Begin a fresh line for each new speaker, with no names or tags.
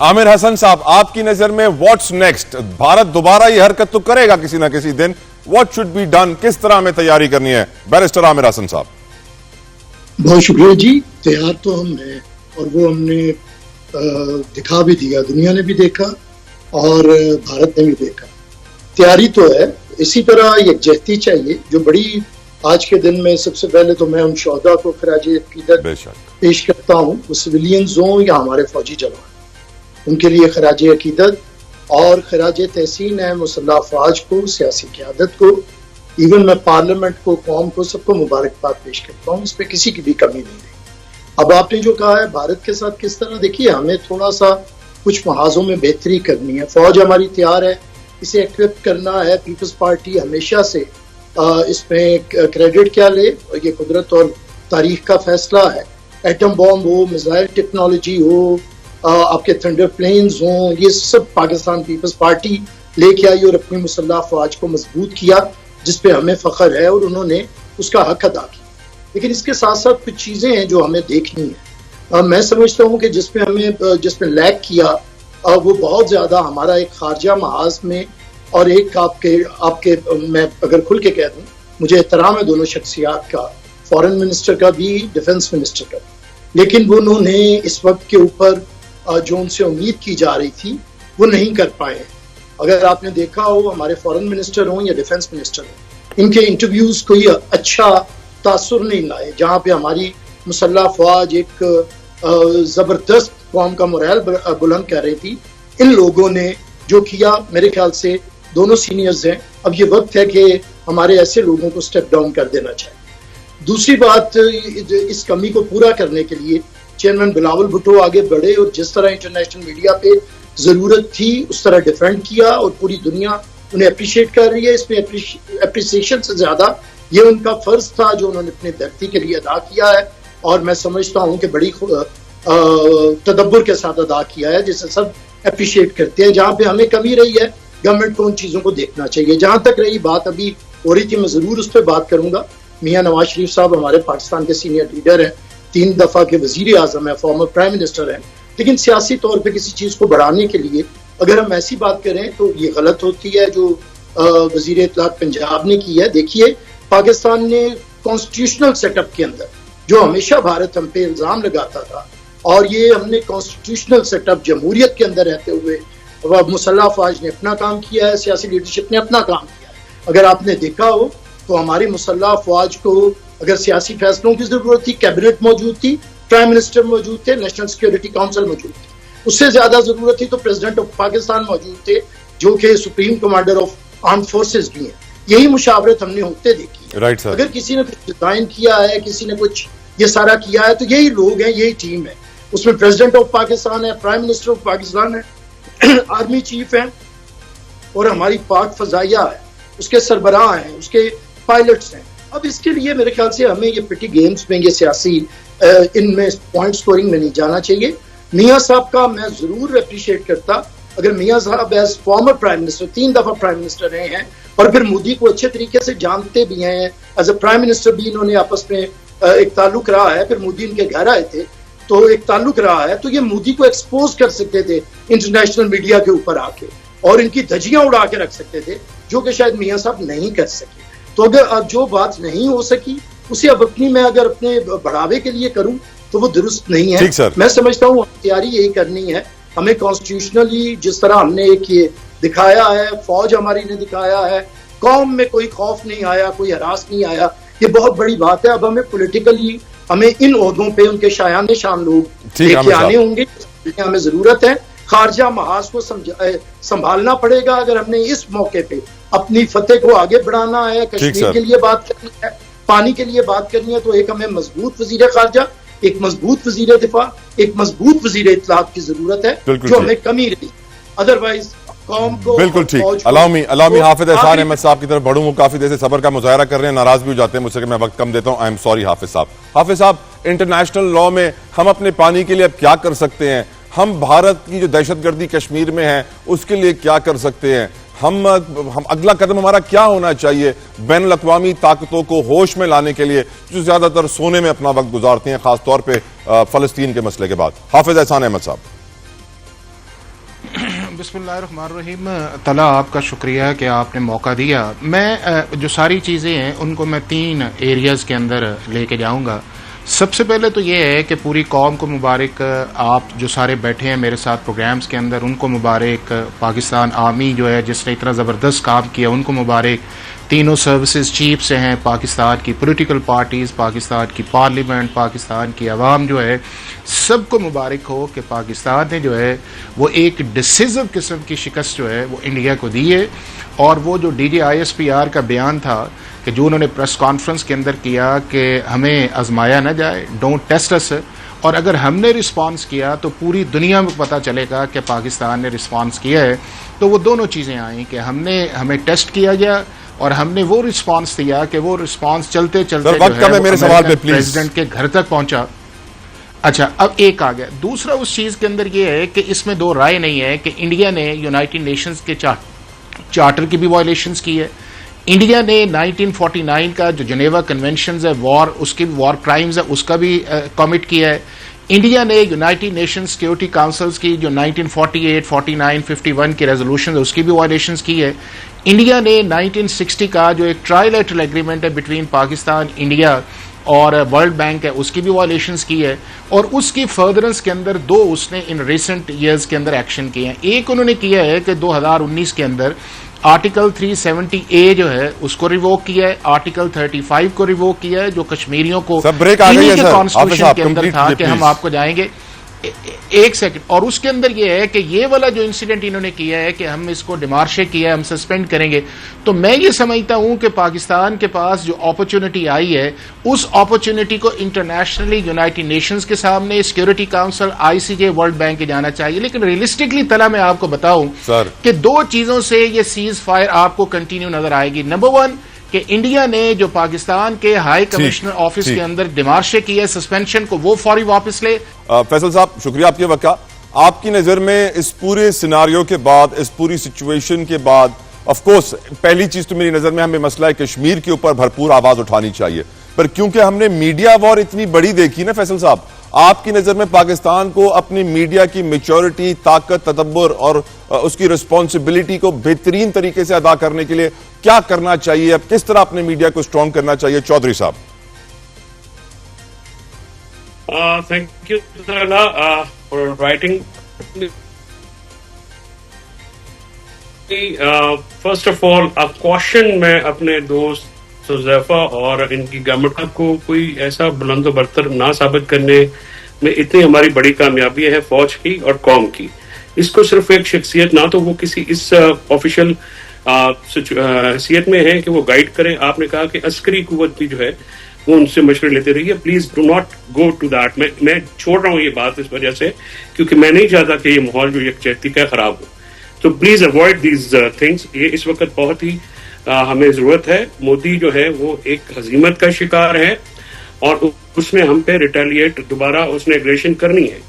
عامر حسن صاحب، آپ کی نظر میں واٹس نیکسٹ؟ بھارت دوبارہ یہ حرکت تو کرے گا کسی نہ کسی دن. What should be done? کس طرح ہمیں تیاری کرنی ہے؟ بیرسٹر عامر حسن صاحب.
بہت شکریہ جی. تیار تو ہم ہیں اور وہ ہم نے دکھا بھی دیا, دنیا نے بھی دیکھا اور بھارت نے بھی دیکھا. تیاری تو ہے. اسی طرح یکجہتی چاہیے جو بڑی آج کے دن میں. سب سے پہلے تو میں ان شہداء کو خراج عقیدت پیش کرتا ہوں, وہ سویلینز ہوں یا ہمارے فوجی جوان, ان کے لیے خراج عقیدت اور خراج تحسین ہے مسلح افواج کو, سیاسی قیادت کو, ایون میں پارلیمنٹ کو, قوم کو, سب کو مبارکباد پیش کرتا ہوں. اس پہ کسی کی بھی کمی نہیں رہی. اب آپ نے جو کہا ہے بھارت کے ساتھ کس طرح, دیکھیے ہمیں تھوڑا سا کچھ محاذوں میں بہتری کرنی ہے. فوج ہماری تیار ہے, اسے ایکوپ کرنا ہے. پیپلز پارٹی ہمیشہ سے اس میں کریڈٹ کیا لے, یہ قدرت اور تاریخ کا فیصلہ ہے. ایٹم بام ہو, میزائل ٹیکنالوجی ہو, آپ کے تھنڈر پلینز ہوں, یہ سب پاکستان پیپلز پارٹی لے کے آئی اور اپنی مسلح افواج کو مضبوط کیا, جس پہ ہمیں فخر ہے اور انہوں نے اس کا حق ادا کیا. لیکن اس کے ساتھ ساتھ کچھ چیزیں ہیں جو ہمیں دیکھنی ہیں. میں سمجھتا ہوں کہ جس پہ لیک کیا وہ بہت زیادہ ہمارا ایک خارجہ محاذ میں, اور ایک آپ کے میں اگر کھل کے کہہ دوں, مجھے احترام ہے دونوں شخصیات کا, فورن منسٹر کا بھی, ڈیفنس منسٹر کا بھی, لیکن وہ انہوں نے اس وقت کے اوپر جو ان سے امید کی جا رہی تھی وہ نہیں کر پائے. اگر آپ نے دیکھا ہو ہمارے فورن منسٹر ہوں یا ڈیفنس منسٹر ہوں, ان کے انٹرویوز کوئی اچھا تاثر نہیں لائے. جہاں پہ ہماری مسلح افواج ایک زبردست قوم کا موریل بلند کر رہی تھی, ان لوگوں نے جو کیا, میرے خیال سے دونوں سینئرز ہیں. اب یہ وقت ہے کہ ہمارے ایسے لوگوں کو سٹیپ ڈاؤن کر دینا چاہیے. دوسری بات, اس کمی کو پورا کرنے کے لیے چیئرمین بلاول بھٹو آگے بڑھے اور جس طرح انٹرنیشنل میڈیا پہ ضرورت تھی اس طرح ڈیفینڈ کیا, اور پوری دنیا انہیں اپریشیٹ کر رہی ہے. اس میں اپریسیشن سے زیادہ یہ ان کا فرض تھا جو انہوں نے اپنے دھرتی کے لیے ادا کیا ہے, اور میں سمجھتا ہوں کہ بڑی تدبر کے ساتھ ادا کیا ہے, جسے سب اپریشیٹ کرتے ہیں. جہاں پہ ہمیں کمی رہی ہے گورنمنٹ کو ان چیزوں کو دیکھنا چاہیے. جہاں تک رہی بات ابھی ہو رہی تھی, میں ضرور اس پہ بات کروں گا. میاں نواز شریف صاحب ہمارے پاکستان کے سینئر لیڈر ہیں, 3 دفعہ کے وزیر اعظم ہیں, فارمر پرائم منسٹر ہیں, لیکن سیاسی طور پہ کسی چیز کو بڑھانے کے لیے اگر ہم ایسی بات کریں تو یہ غلط ہوتی ہے جو وزیر اطلاعات پنجاب نے کی ہے. دیکھیے پاکستان نے کانسٹیٹیوشنل سیٹ اپ کے اندر جو ہمیشہ بھارت ہم پہ الزام لگاتا تھا, اور یہ ہم نے کانسٹیٹیوشنل سیٹ اپ جمہوریت کے اندر رہتے ہوئے مسلح افواج نے اپنا کام کیا ہے, سیاسی لیڈرشپ نے اپنا کام کیا ہے. اگر آپ نے دیکھا ہو تو ہماری مسلح افواج کو اگر سیاسی فیصلوں کی ضرورت تھی, کیبنٹ موجود تھی, پرائم منسٹر موجود تھے, نیشنل سیکیورٹی کونسل موجود تھی. اس سے زیادہ ضرورت تھی تو پریزیڈنٹ آف پاکستان موجود تھے جو کہ supreme commander of armed forces بھی ہیں. یہی مشاورت ہم نے ہوتے دیکھی ہے. اگر کسی نے کچھ ڈیزائن کیا ہے, کسی نے کچھ یہ سارا کیا ہے, تو یہی لوگ ہیں, یہی ٹیم ہے. اس میں پریزیڈنٹ آف پاکستان ہے, پرائم منسٹر آف پاکستان ہے, آرمی چیف ہیں, اور ہماری پاک فضائیہ ہے, اس کے سربراہ ہیں, اس کے پائلٹس ہیں. اب اس کے لیے میرے خیال سے ہمیں یہ پٹی گیمز میں, یہ سیاسی ان میں پوائنٹ سکورنگ میں نہیں جانا چاہیے. میاں صاحب کا میں ضرور اپریشیٹ کرتا اگر میاں صاحب ایز فارمر پرائم منسٹر, 3 دفعہ پرائم منسٹر رہے ہیں, اور پھر مودی کو اچھے طریقے سے جانتے بھی ہیں, ایز اے پرائم منسٹر بھی انہوں نے آپس میں ایک تعلق رہا ہے, پھر مودی ان کے گھر آئے تھے تو ایک تعلق رہا ہے, تو یہ مودی کو ایکسپوز کر سکتے تھے انٹرنیشنل میڈیا کے اوپر آ کے, اور ان کی دھجیاں اڑا کے رکھ سکتے تھے, جو کہ شاید میاں صاحب نہیں کر سکے. تو اگر اب جو بات نہیں ہو سکی اسے اب اپنی میں اگر اپنے بڑھاوے کے لیے کروں تو وہ درست نہیں ہے. میں سمجھتا ہوں تیاری یہی کرنی ہے. ہمیں کانسٹیٹیوشنلی جس طرح ہم نے ایک یہ دکھایا ہے, فوج ہماری نے دکھایا ہے, قوم میں کوئی خوف نہیں آیا, کوئی ہراس نہیں آیا, یہ بہت بڑی بات ہے. اب ہمیں پولیٹیکلی ہمیں ان عہدوں پہ ان کے شایان شان لوگ لے کے آنے ہوں گے, ہمیں ضرورت ہے. خارجہ محاذ کو سنبھالنا پڑے گا. اگر ہم نے اس موقع پہ اپنی فتح کو آگے بڑھانا ہے, کشمیر کے لیے بات کرنی ہے, پانی کے لیے بات کرنی ہے, تو ایک ہمیں مضبوط وزیر خارجہ, ایک مضبوط وزیر دفاع, ایک مضبوط وزیر اطلاعات کی ضرورت ہے, جو ہمیں کمی رہی. ادروائز قوم کو بالکل ٹھیک.
علامی حافظ احسان احمد صاحب کی طرف بڑھوں. وہ کافی دیر سے صبر کا مظاہرہ کر رہے ہیں, ناراض بھی ہو جاتے ہیں مجھ سے کہ میں وقت کم دیتا ہوں. آئی ایم سوری حافظ صاحب. حافظ صاحب, انٹرنیشنل لا میں ہم اپنے پانی کے لیے اب کیا کر سکتے ہیں؟ ہم بھارت کی جو دہشت گردی کشمیر میں ہے اس کے لیے کیا کر سکتے ہیں؟ ہم اگلا قدم ہمارا کیا ہونا چاہیے بین الاقوامی طاقتوں کو ہوش میں لانے کے لیے جو زیادہ تر سونے میں اپنا وقت گزارتے ہیں, خاص طور پہ فلسطین کے مسئلے کے بعد؟ حافظ احسان احمد صاحب.
بسم اللہ الرحمن الرحیم. طلع آپ کا شکریہ کہ آپ نے موقع دیا. میں جو ساری چیزیں ہیں ان کو میں 3 ایریاز کے اندر لے کے جاؤں گا. سب سے پہلے تو یہ ہے کہ پوری قوم کو مبارک. آپ جو سارے بیٹھے ہیں میرے ساتھ پروگرامز کے اندر ان کو مبارک. پاکستان آرمی جو ہے جس نے اتنا زبردست کام کیا ان کو مبارک. تینوں سروسز چیف سے ہیں, پاکستان کی پولیٹیکل پارٹیز, پاکستان کی پارلیمنٹ, پاکستان کی عوام جو ہے سب کو مبارک ہو کہ پاکستان نے جو ہے وہ ایک ڈسیزو قسم کی شکست جو ہے وہ انڈیا کو دی ہے. اور وہ جو D G I S P R کا بیان تھا کہ جو انہوں نے پریس کانفرنس کے اندر کیا کہ ہمیں آزمایا نہ جائے, ڈونٹ ٹیسٹ اس, اور اگر ہم نے رسپانس کیا تو پوری دنیا میں پتہ چلے گا کہ پاکستان نے رسپانس کیا ہے. تو وہ دونوں چیزیں آئیں کہ ہمیں ٹیسٹ کیا گیا اور ہم نے وہ رسپانس دیا کہ وہ رسپانس چلتے چلتے پریزیڈنٹ کے گھر تک پہنچا. اچھا, اب ایک آ گیا. دوسرا اس چیز کے اندر یہ ہے کہ اس میں دو رائے نہیں ہے کہ انڈیا نے یونائٹڈ نیشنز کے چارٹر کی بھی وائلیشنز کی ہے. انڈیا نے 1949 کا جو جنیوا کنونشنز ہے اس کی وار کرائمز ہے اس کا بھی کمٹ کیا ہے. انڈیا نے یونائٹڈ نیشن سیکیورٹی کاؤنسلز کی جو 1948, 49, 51 کی ریزولوشنز ہے اس کی بھی وائلیشنز کی ہے. انڈیا نے 1960 کا جو ایک ٹرائلیٹرل ایگریمنٹ ہے بٹوین پاکستان, انڈیا اور ورلڈ بینک ہے اس کی بھی وائلیشنز کی ہے. اور اس کی فردرنس کے اندر 2 اس نے ان ریسنٹ ایئرز کے اندر ایکشن کیے ہیں. ایک انہوں نے کیا ہے کہ 2019 کے اندر آرٹیکل 370A جو ہے اس کو ریووک کیا ہے, آرٹیکل 35 کو ریووک کیا ہے جو کشمیریوں کو انہی کے کانسٹیٹیوشن کے اندر تھا کہ ہم آپ کو جائیں گے. ایک سیکنڈ. اور اس کے اندر یہ ہے کہ یہ والا جو انسیڈنٹ انہوں نے کیا ہے کہ ہم اس کو ڈیمارشے کیا ہے, ہم سسپینڈ کریں گے. تو میں یہ سمجھتا ہوں کہ پاکستان کے پاس جو اپرچونٹی آئی ہے اس اپرچونٹی کو انٹرنیشنلی یونائٹڈ نیشنز کے سامنے, security council, ICJ, world bank کے جانا چاہیے. لیکن ریئلسٹکلی طلع میں آپ کو بتاؤں کہ 2 چیزوں سے یہ سیز فائر آپ کو کنٹینیو نظر آئے گی. نمبر 1 کہ انڈیا نے جو پاکستان کے ہائی کمشنر آفس کے اندر ڈیمارشے کی ہے سسپینشن کو وہ فوری واپس لے.
فیصل صاحب شکریہ آپ کے وقت. آپ کی نظر میں اس پورے سیناریو کے بعد, اس پوری سچویشن کے بعد, آف کورس پہلی چیز تو میری نظر میں ہمیں مسئلہ کشمیر کے اوپر بھرپور آواز اٹھانی چاہیے, پر کیونکہ ہم نے میڈیا وار اتنی بڑی دیکھی نا فیصل صاحب, آپ کی نظر میں پاکستان کو اپنی میڈیا کی میچورٹی, طاقت, تدبر اور اس کی ریسپانسبلٹی کو بہترین طریقے سے ادا کرنے کے لیے کیا کرنا چاہیے, اب کس طرح اپنے میڈیا کو اسٹرانگ کرنا چاہیے؟ چودھری صاحب.
Thank you for writing. First of all question میں اپنے دوست حذیفہ اور ان کی گورنمنٹ کو کوئی ایسا بلند و برتر نہ ثابت کرنے میں اتنی ہماری بڑی کامیابی ہے فوج کی اور قوم کی. اس کو صرف ایک شخصیت نہ تو وہ کسی اس آفیشیل حیثیت میں ہے کہ وہ گائیڈ کریں. آپ نے کہا کہ عسکری قوت بھی جو ہے وہ ان سے مشورے لیتے رہیے. Please do not go to that. میں چھوڑ رہا ہوں یہ بات اس وجہ سے کیونکہ میں نہیں چاہتا کہ یہ ماحول جو یکجہتی کا خراب ہو. تو پلیز اوائڈ دیز تھنگس. یہ اس وقت بہت ہی ہمیں ضرورت ہے. مودی جو ہے وہ ایک ہزیمت کا شکار ہے اور اس میں ہم پہ ریٹیلیٹ دوبارہ اس نے ایگریشن کرنی ہے.